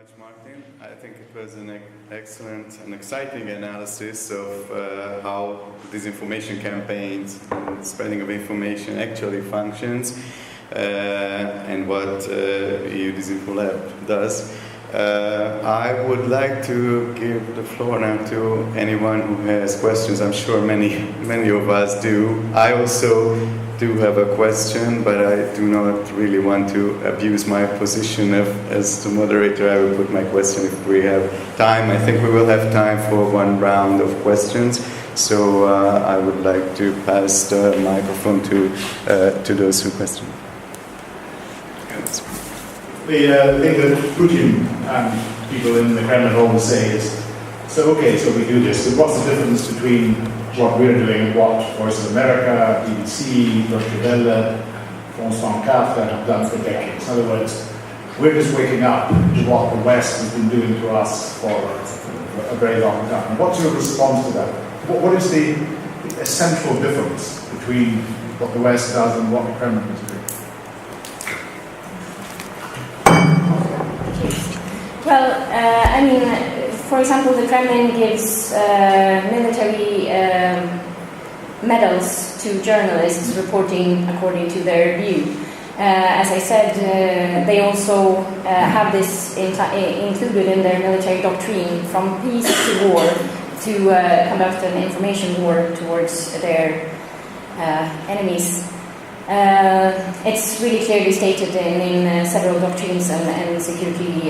much, Martin. I think it was an excellent and exciting analysis of how disinformation campaigns and spreading of information actually functions and what EU DisinfoLab does. I would like to give the floor now to anyone who has questions. I'm sure many of us do. I also do have a question, but I do not really want to abuse my position as the moderator. I will put my question if we have time. I think we will have time for one round of questions. So I would like to pass the microphone to those who question. The thing that Putin and people in the Kremlin always say is, so we do this, but what's the difference between what we're doing and what Voice of America, BBC, Deutsche Welle, France 24 have done for decades? In other words, we're just waking up to what the West has been doing to us for a very long time. What's your response to that? What is the essential difference between what the West does and what the Kremlin is doing? Well, for example, the Kremlin gives military medals to journalists reporting according to their view. As I said, they also have this included in their military doctrine, from peace to war, to conduct an information war towards their enemies. It's really clearly stated in several doctrines and security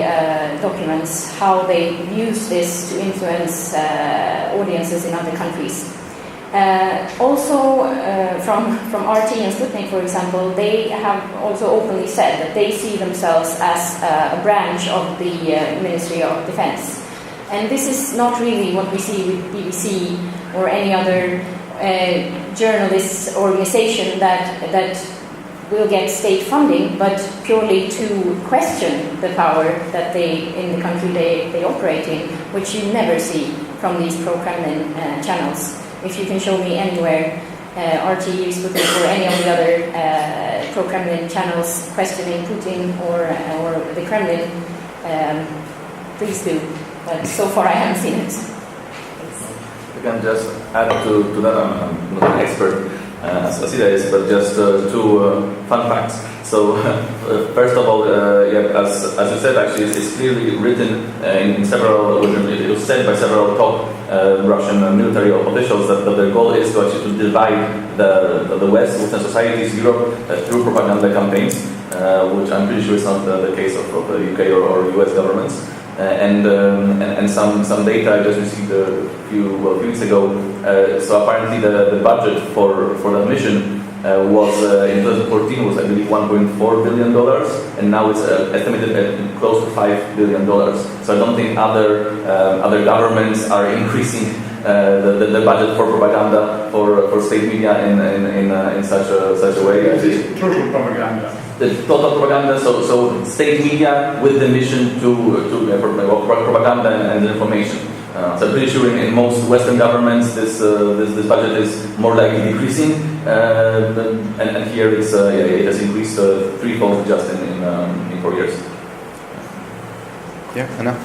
documents how they use this to influence audiences in other countries. Also, from RT and Sputnik, for example, they have also openly said that they see themselves as a branch of the Ministry of Defense. And this is not really what we see with BBC or any other journalist organization that will get state funding, but purely to question the power that in the country they operate in, which you never see from these pro-Kremlin channels. If you can show me anywhere RT, Sputnik, or any of the other pro-Kremlin channels questioning Putin or the Kremlin, please do. But so far I haven't seen it. I can just add to that. I'm not an expert as Ida is, but just two fun facts. So first of all, as you said, actually, it's clearly written in several. It was said by several top Russian military officials that their goal is to actually divide the West, Western societies, Europe, through propaganda campaigns, which I'm pretty sure is not the case of the UK or US governments. And some data I just received a few weeks ago. So apparently the budget for that mission was in 2014 was, I believe, $1.4 billion, and now it's estimated at close to $5 billion. So I don't think other governments are increasing the budget for propaganda for state media in such a way. Total propaganda. The total propaganda, so state media with the mission to propaganda and information. So I'm pretty sure in most Western governments this budget is more likely decreasing, and here it has increased threefold just in 4 years. Yeah, Anna.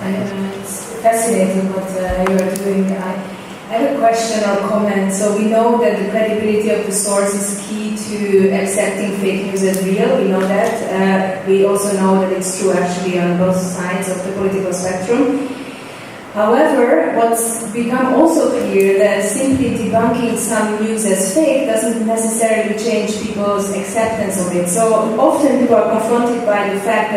It's fascinating what you are doing. I have a question or comment. So we know that the credibility of the source is key to accepting fake news as real. We know that. We also know that it's true actually on both sides of the political spectrum. However, what's become also clear that simply debunking some news as fake doesn't necessarily change people's acceptance of it. So often people are confronted by the fact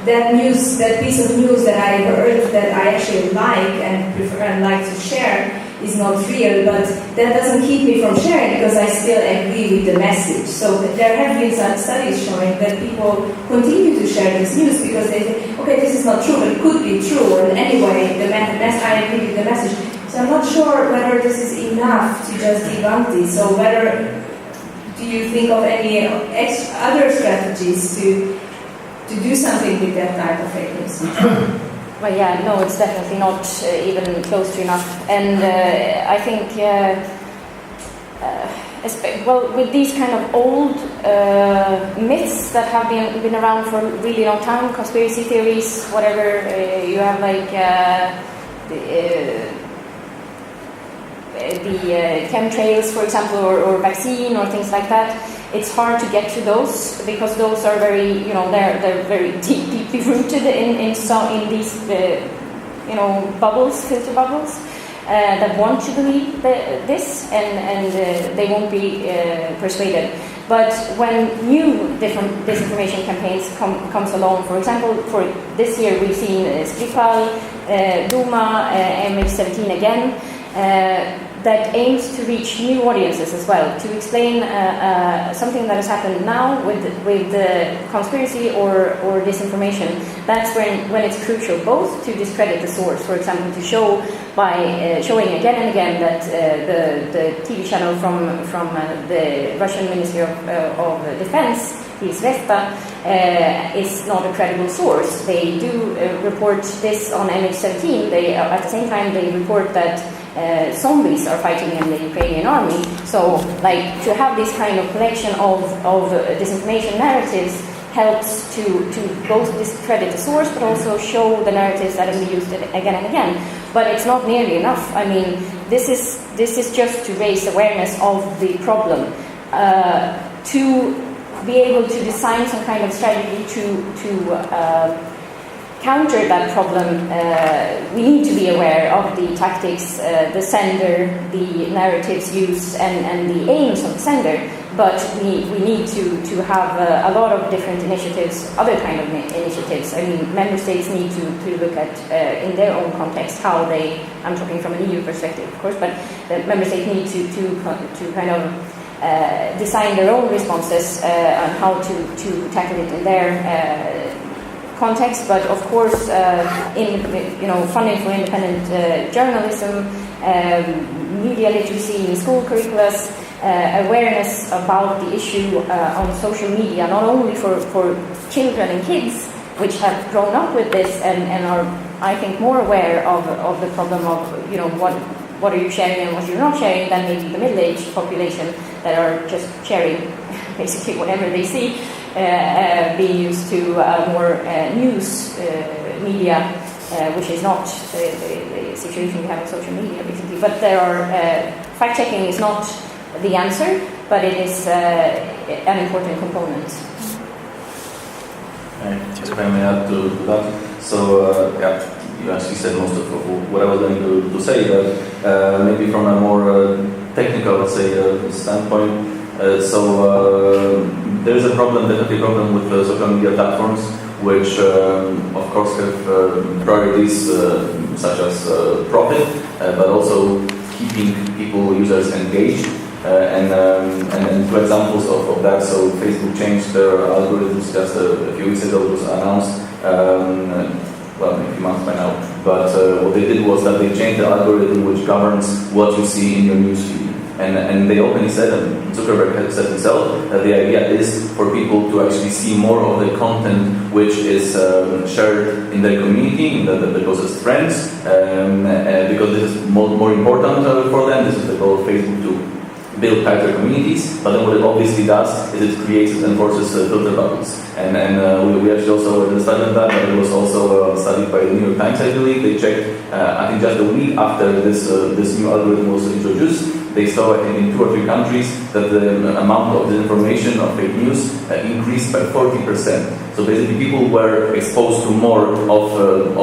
that news, that piece of news that I heard that I actually like and prefer and like to share is not real, but that doesn't keep me from sharing because I still agree with the message. So there have been some studies showing that people continue to share this news because they think, okay, this is not true, but it could be true, or anyway, I agree with the message. So I'm not sure whether this is enough to just debunk this, so whether do you think of any other strategies to do something with that type of fake news? Well, yeah, no, it's definitely not even close to enough. And I think well, with these kind of old myths that have been around for a really long time, conspiracy theories, whatever, you have like the chemtrails, for example, or vaccine or things like that. It's hard to get to those because those are very, you know, they're very deeply rooted in these, you know, bubbles, filter bubbles. That want to believe this, and they won't be persuaded. But when new different disinformation campaigns comes along, for example, for this year we've seen Skripal, Duma, MH17 again, that aims to reach new audiences as well, to explain something that has happened now with the conspiracy or disinformation. That's when it's crucial, both to discredit the source, for example, to show by showing again and again that the TV channel from the Russian Ministry of Defense, the Zvezda, is not a credible source. They do report this on MH17. They at the same time they report that zombies are fighting in the Ukrainian army. So, like, to have this kind of collection of disinformation narratives helps to both discredit the source, but also show the narratives that have been used again and again. But it's not nearly enough. I mean, this is just to raise awareness of the problem, to be able to design some kind of strategy to counter that problem. We need to be aware of the tactics, the sender, the narratives used, and the aims of the sender. But we need to have a lot of different initiatives, other kind of initiatives. I mean, member states need to look at, in their own context, how they, I'm talking from an EU perspective, of course, but the member states need to kind of design their own responses on how to tackle it in their context. But of course, funding for independent journalism, media literacy in school curriculums, awareness about the issue on social media, not only for children and kids, which have grown up with this and are, I think, more aware of the problem of, you know, what are you sharing and what you're not sharing, than maybe the middle-aged population that are just sharing basically whatever they see, being used to more news media, which is not the situation we have on social media, basically. But there are fact-checking is not the answer, but it is an important component. If I may add to that, so you actually said most of what I was going to say, but maybe from a more technical, let's say, standpoint. There is a problem, definitely a problem with social media platforms, which of course have priorities such as profit, but also keeping users engaged. And two examples of that. So Facebook changed their algorithms just a few weeks ago. It was announced, well, maybe a few months by now. But what they did was that they changed the algorithm which governs what you see in your newsfeed. And they openly said, and Zuckerberg had said himself, that the idea is for people to actually see more of the content which is shared in their community, in the closest friends, because this is more important for them. This is the goal of Facebook, to build tighter communities. But then what it obviously does is it creates and enforces filter bubbles. And we actually also studied that, but it was also studied by the New York Times, I believe. They checked, I think just a week after this new algorithm was introduced, they saw in 2 or 3 countries that the amount of disinformation, of fake news, increased by 40%. So basically people were exposed to more of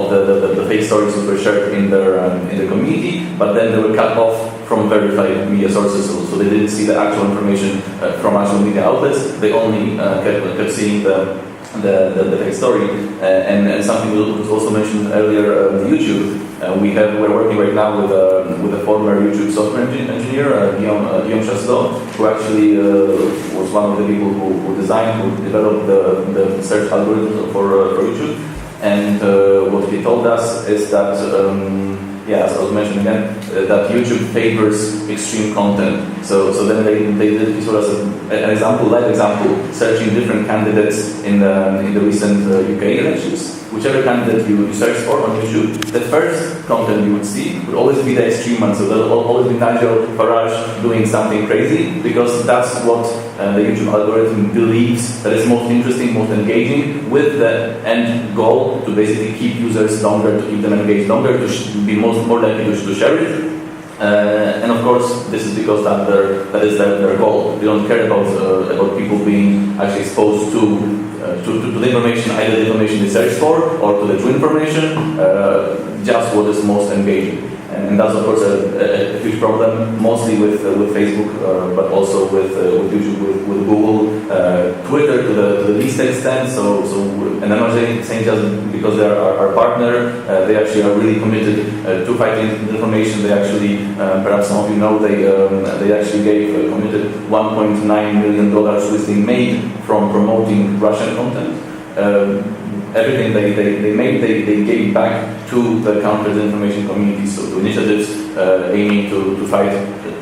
the fake stories that were shared in their community, but then they were cut off from verified media sources, so they didn't see the actual information from actual media outlets. They only kept seeing the fake story. And something was also mentioned earlier, YouTube. We're working right now with a former YouTube software engineer, Guillaume Chasselot, who actually was one of the people who developed the search algorithm for YouTube. And what he told us is that, as I was mentioning again, that YouTube favors extreme content. So then they did this as an live example, searching different candidates in the recent UK elections. whichever candidate you search for on YouTube, the first content you would see would always be the extreme one. So there'll always be Nigel Farage doing something crazy, because that's what the YouTube algorithm believes that is most interesting, most engaging, with the end goal to basically keep users longer, to keep them engaged longer, to be more likely to share it. And of course, this is because that is their goal. They don't care about people being actually exposed to the information, either the information they search for or to the true information, just what is most engaging. And that's of course a huge problem, mostly with Facebook, but also with YouTube, with Google, Twitter to the least extent. And I'm not saying just because they are our partner, they actually are really committed to fighting disinformation. They actually, perhaps some of you know, they actually committed $1.9 million which they made from promoting Russian content. Everything they made, they gave back to the counter-disinformation community, so to initiatives aiming to fight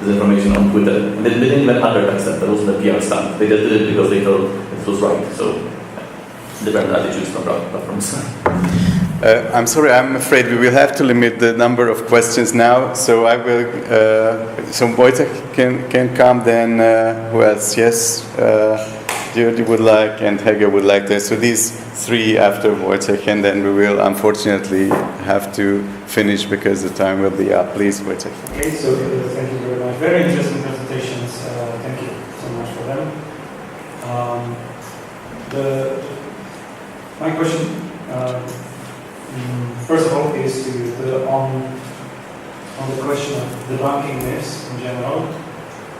disinformation on Twitter. And they didn't even advertise that wasn't a PR stunt. They just did it because they thought it was right. So, different attitudes from platforms. I'm sorry, I'm afraid we will have to limit the number of questions now, so I will, so Wojciech can come, then who else? Yes, György would like, and Hege would like to. So these three after Wojciech, and then we will unfortunately have to finish because the time will be up. Please, Wojciech. Okay, so thank you very much. Very interesting presentations. Thank you so much for them. My question, first of all, is on the question of debunking myths in general.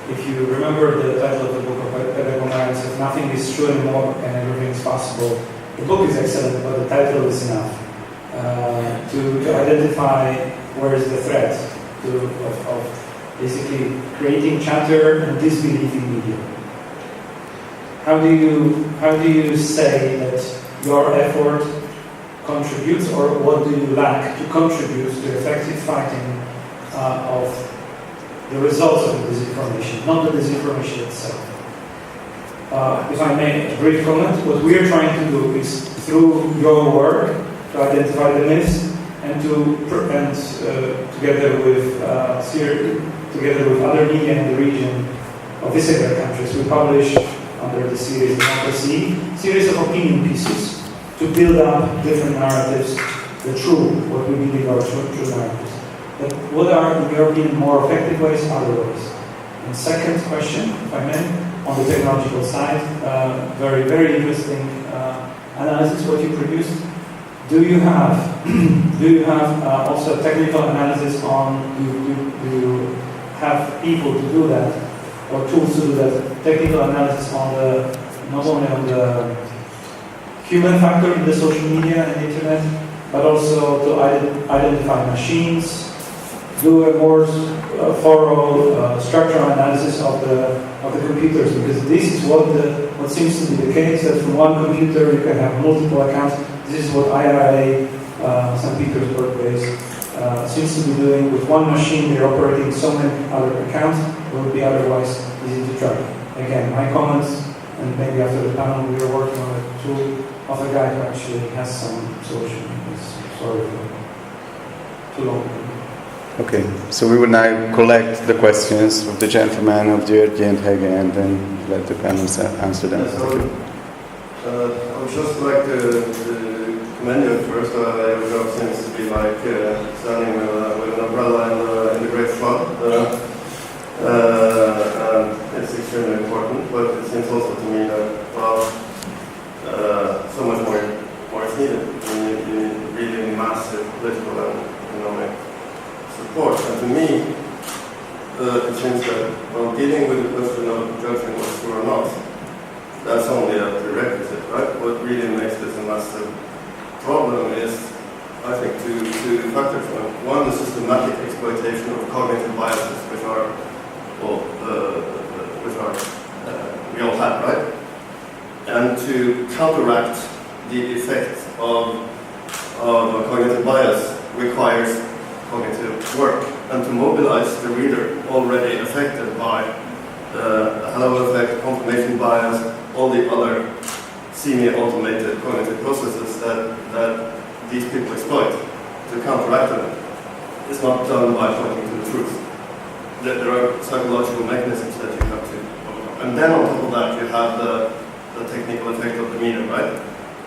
If you remember the title of the book of Pedagogy, if nothing is true anymore and everything is possible, the book is excellent, but the title is enough to identify where is the threat of basically creating chatter and disbelief in media. How do you say that your effort contributes, or what do you lack to contribute to effective fighting of the results of the disinformation, not the disinformation itself? If I may, a brief comment, what we are trying to do is, through your work, to identify the myths and together with other media in the region of Visegrád countries, we publish under the series Democracies, series of opinion pieces to build up different narratives, what we believe are true narratives. But what are, in your opinion, more effective ways, other ways? And second question, if I may, on the technological side, very, very interesting analysis what you produced. Do you have also technical analysis on? Do you have people to do that, or tools to do that? Technical analysis on not only on the human factor in the social media and the internet, but also to identify machines. Do a more thorough structural analysis of the computers, because this is what seems to be the case, that from one computer you can have multiple accounts. This is what IRA, St. Petersburg based, seems to be doing. With one machine they're operating so many other accounts, it would be otherwise easy to track. Again, my comments, and maybe after the panel we are working on a tool of a guy who actually has some solution. Sorry for too long. Okay, so we will now collect the questions of the gentleman, of György and Hege, and then let the panel answer them. Yes, I would just like to commend you first. Your job seems to be like standing with an umbrella in the great flood. It's extremely important, but it seems also to me that, well, so much more is needed. You need really massive political and economic support. And to me, it seems that, well, dealing with the question of judging what's true or not, that's only a prerequisite, right? What really makes this a massive problem is, I think, two factors. One, the systematic exploitation of cognitive biases, which we all have, right? And to counteract the effect of cognitive bias requires cognitive work, and to mobilize the reader already affected by the halo effect, confirmation bias, all the other semi-automated cognitive processes that these people exploit to counteract them is not done by pointing to the truth. There are psychological mechanisms that you have to overcome. And then on top of that, you have the technical effect of the media, right?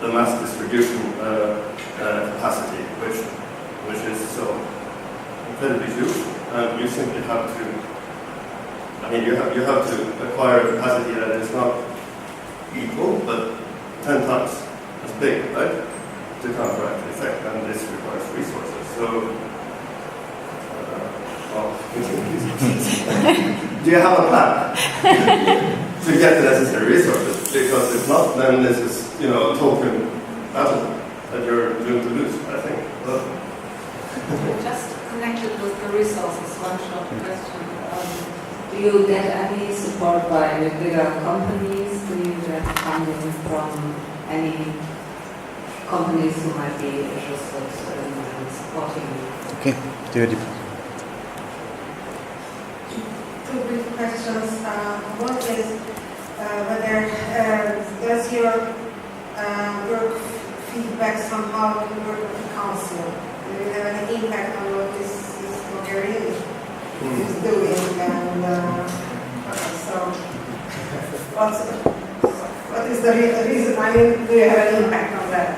The mass distribution capacity, which is so incredibly huge. You simply have to, you have to acquire a capacity that is not equal, but 10 times as big, right? To counteract the effect, and this requires resources. So, do you have a plan to get the necessary resources? Because if not, then this is, a token battle that you're doomed to lose, I think. Just connected with the resources, one short question. Do you get any support by bigger companies? Do you get funding from any companies who might be interested in supporting you? Okay, David. Two brief questions. One is whether does your work feedback somehow to the work of the council? Do you have any impact on what this Hungarian is doing? And so, what is the reason? I mean, do you have an impact on that?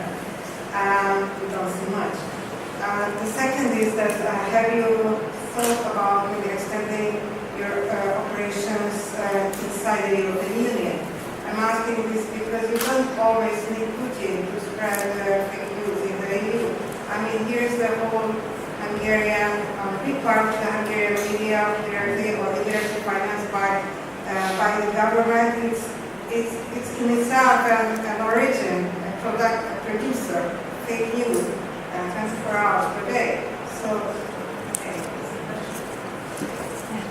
We don't see much. The second is that have you thought about maybe extending your operations inside the European Union? I'm asking this because you don't always need Putin to spread fake news in the EU. I mean, here's the whole Hungarian, big part of the Hungarian media, directly or indirectly financed by the government. It's in itself an origin, a producer, fake news, 24 hours per day. So,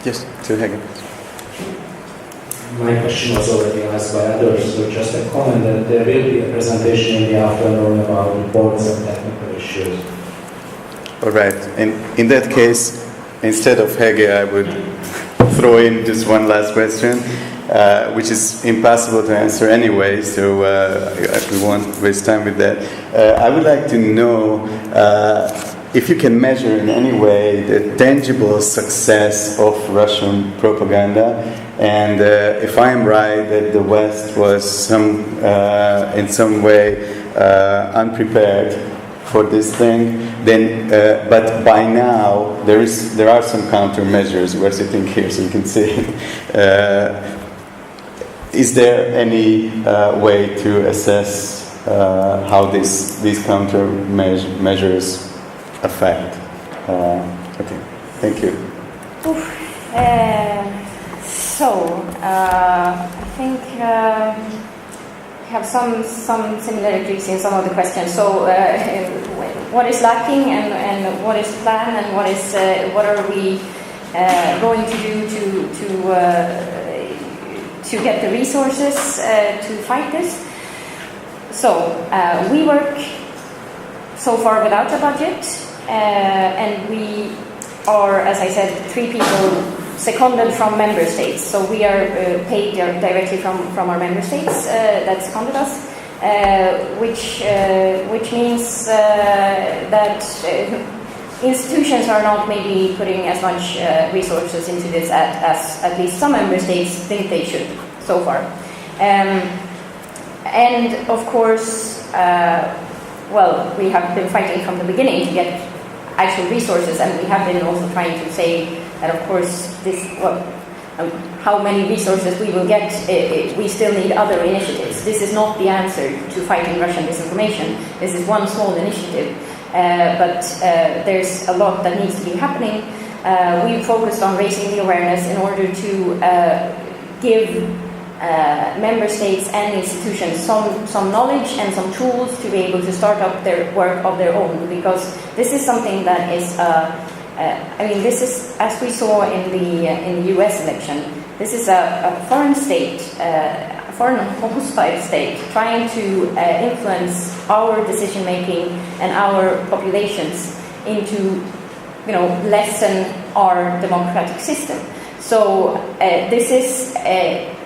Yes, to Hagen. My question was already asked by others, so just a comment that there will be a presentation in the afternoon about reports and technical issues. All right. In that case, instead of Hege, I would throw in just one last question, which is impossible to answer anyway, so we won't waste time with that. I would like to know if you can measure in any way the tangible success of Russian propaganda, and if I am right that the West was in some way unprepared for this thing, then but by now there are some countermeasures. We're sitting here, so you can see it. Is there any way to assess how these countermeasures affect? Okay, thank you. I think we have some similarities in some of the questions. So, what is lacking, and what is planned, and what are we going to do to get the resources to fight this? So, we work so far without a budget, and we are, as I said, 3 people seconded from member states. So we are paid directly from our member states that seconded us, which means that institutions are not maybe putting as much resources into this as at least some member states think they should so far. And of course, we have been fighting from the beginning to get actual resources, and we have been also trying to say that, of course, how many resources we will get, we still need other initiatives. This is not the answer to fighting Russian disinformation. This is one small initiative, but there's a lot that needs to be happening. We focused on raising the awareness in order to give member states and institutions some knowledge and some tools to be able to start up their work of their own, because this is something that is this is, as we saw in the US election, this is a foreign state, a foreign hostile state trying to influence our decision making and our populations into, lessen our democratic system. So this is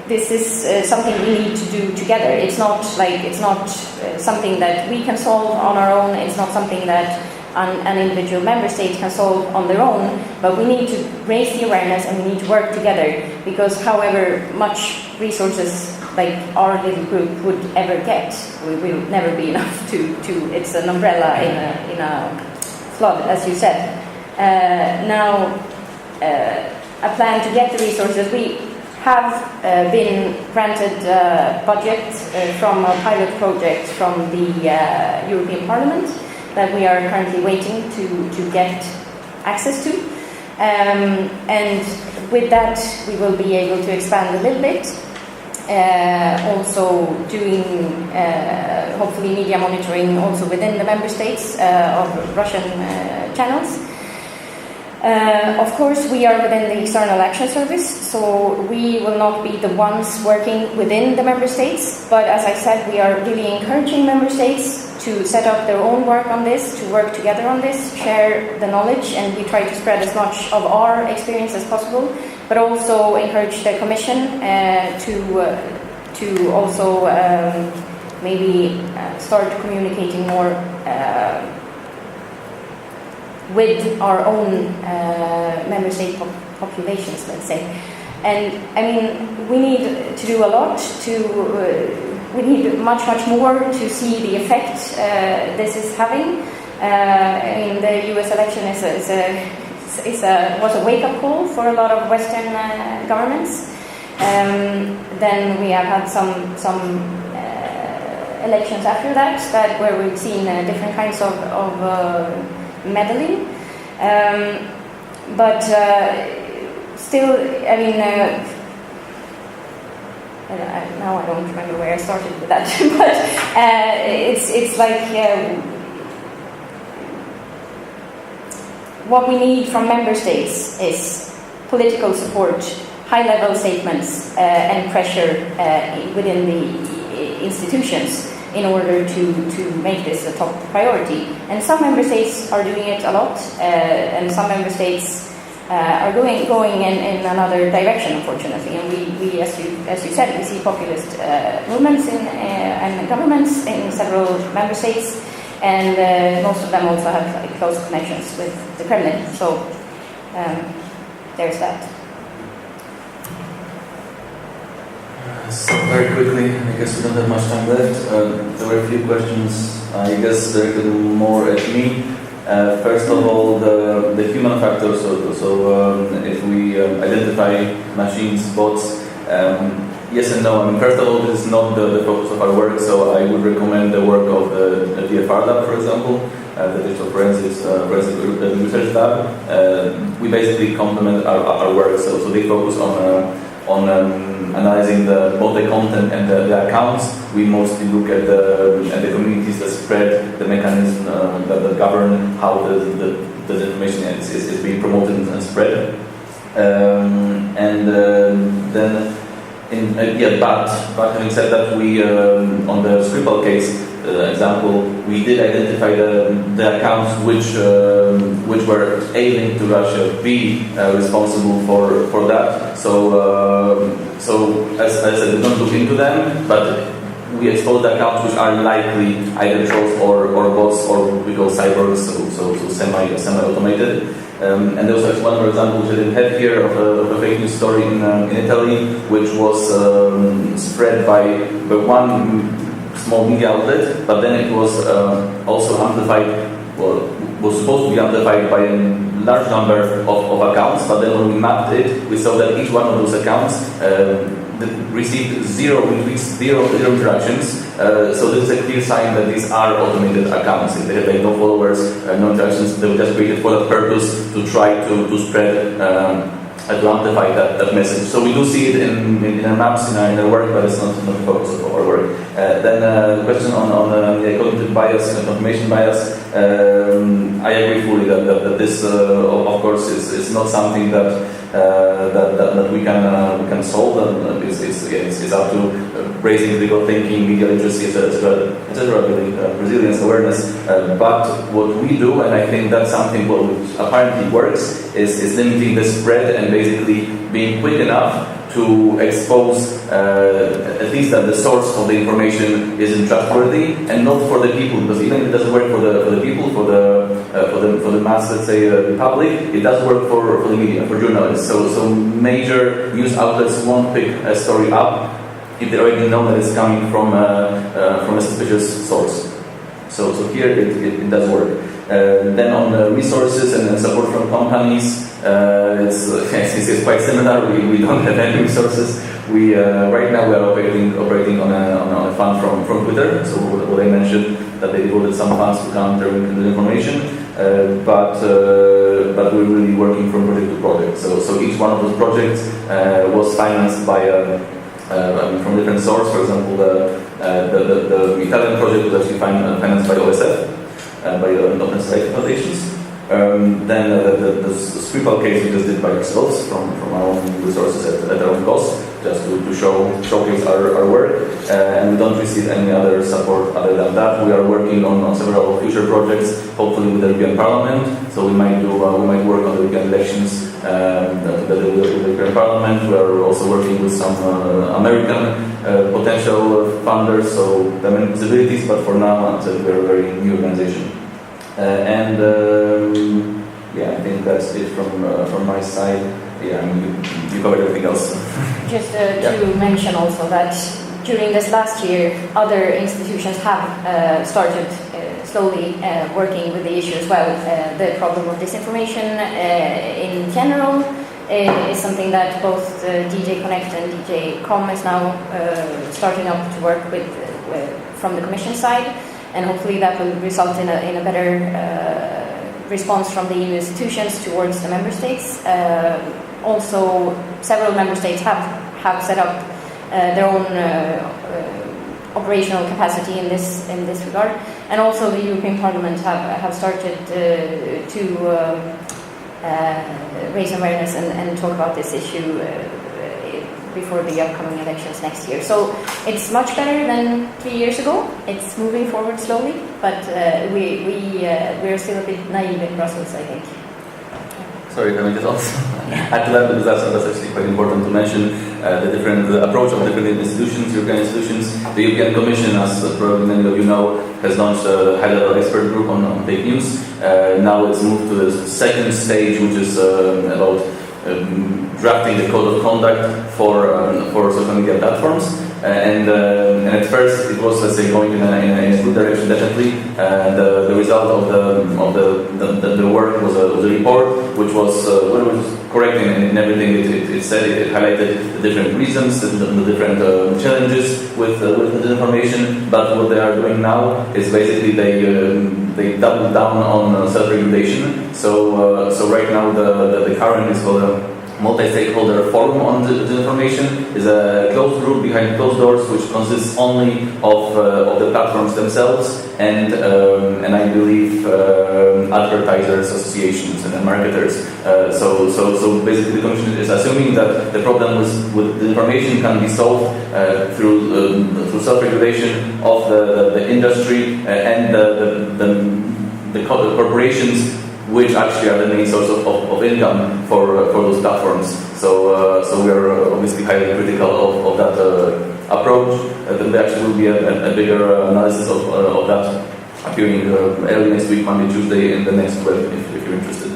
this is something we need to do together. It's not something that we can solve on our own. It's not something that an individual member state can solve on their own, but we need to raise the awareness and we need to work together, because however much resources like our little group would ever get, we will never be enough to it's an umbrella in a flood, as you said. Now, a plan to get the resources. We have been granted budget from a pilot project from the European Parliament that we are currently waiting to get access to. And with that, we will be able to expand a little bit. Also doing, hopefully, media monitoring also within the member states of Russian channels. Of course, we are within the External Action Service, so we will not be the ones working within the member states, but as I said, we are really encouraging member states to set up their own work on this, to work together on this, share the knowledge, and we try to spread as much of our experience as possible, but also encourage the Commission to also maybe start communicating more with our own member state populations, let's say. And I mean, we need to do a lot we need much more to see the effect this is having. In the US election was a wake-up call for a lot of Western governments. Then we have had some elections after that where we've seen different kinds of meddling, but still, I mean, now I don't remember where I started with that, but it's like what we need from member states is political support, high-level statements, and pressure within the institutions in order to make this a top priority. And some member states are doing it a lot, and some member states are going in another direction, unfortunately. And we as you said, we see populist movements and governments in several member states, and most of them also have close connections with the Kremlin. So there's that. So very quickly, I guess we don't have much time left. There were a few questions, I guess directed more at me. First of all, the human factor. So if we identify machines, bots, yes and no. I mean, first of all, this is not the focus of our work. So I would recommend the work of the DisinfoLab, for example, the Digital Forensics Research Lab. We basically complement our work. So they focus on analyzing both the content and the accounts. We mostly look at the communities that spread the mechanism that govern how the information is being promoted and spread. But having said that, we on the Skripal case example, we did identify the accounts which were ailing to Russia be responsible for that. So as I said, we don't look into them, but we expose the accounts which are likely either trolls or bots, or we call cyborgs, so semi-automated. And there was actually one more example which I didn't have here of a fake news story in Italy, which was spread by one small media outlet, but then it was also amplified, was supposed to be amplified by a large number of accounts, but then when we mapped it, we saw that each one of those accounts received zero retweets, zero interactions. So this is a clear sign that these are automated accounts. If they have no followers, no interactions, they were just created for that purpose to try to spread to amplify that message. So we do see it in our maps, in our work, but it's not the focus of our work. Then the question on the cognitive bias and confirmation bias, I agree fully that this, of course, is not something that we can solve. And it's up to raising critical thinking, media literacy, etc., building resilience, awareness. But what we do, and I think that's something which apparently works, is limiting the spread and basically being quick enough to expose at least that the source of the information isn't trustworthy, and not for the people, because even if it doesn't work for the people, for the mass, let's say, public, it does work for the media, for journalists. So major news outlets won't pick a story up if they already know that it's coming from a suspicious source. So here it does work. Then on the resources and support from companies, it's quite similar. We don't have any resources. Right now we are operating on a fund from Twitter. So what I mentioned, that they devoted some funds to counter information, but we're really working from project to project. So each one of those projects was financed by from different sources. For example, the Italian project was actually financed by OSF, by Open Society Foundations. Then the Skripal case we just did by ourselves from our own resources at our own cost, just to showcase our work. And we don't receive any other support other than that. We are working on several future projects, hopefully with the European Parliament. So we might work on the European elections together with the European Parliament. We are also working with some American potential funders, so there are many possibilities, but for now, we are a very new organization. I think that's it from my side. Yeah, I mean, you covered everything else. Just to mention also that during this last year, other institutions have started slowly working with the issue as well. The problem of disinformation in general is something that both DJ Connect and DJ Com is now starting up to work with from the Commission side, and hopefully that will result in a better response from the EU institutions towards the member states. Also, several member states have set up their own operational capacity in this regard, and also the European Parliament have started to raise awareness and talk about this issue before the upcoming elections next year. So it's much better than 3 years ago. It's moving forward slowly, but we're still a bit naive in Brussels, I think. Sorry, can I just also add to that, because that's actually quite important to mention the different approach of different institutions, European institutions. The European Commission, as probably many of you know, has launched a high-level expert group on fake news. Now it's moved to the second stage, which is about drafting the code of conduct for social media platforms, and at first it was, let's say, going in a good direction. Definitely, the result of the work was a report which was correct in everything it said. It highlighted the different reasons, the different challenges with disinformation. But what they are doing now is basically they double down on self-regulation. So right now the current is called a multi-stakeholder forum on disinformation. Is a closed group behind closed doors, which consists only of the platforms themselves and I believe advertisers, associations, and marketers. So basically, the Commission is assuming that the problem with disinformation can be solved through self-regulation of the industry and the corporations, which actually are the main source of income for those platforms. So we are obviously highly critical of that approach. There actually will be a bigger analysis of that appearing early next week, Monday, Tuesday, in the next web, if you're interested.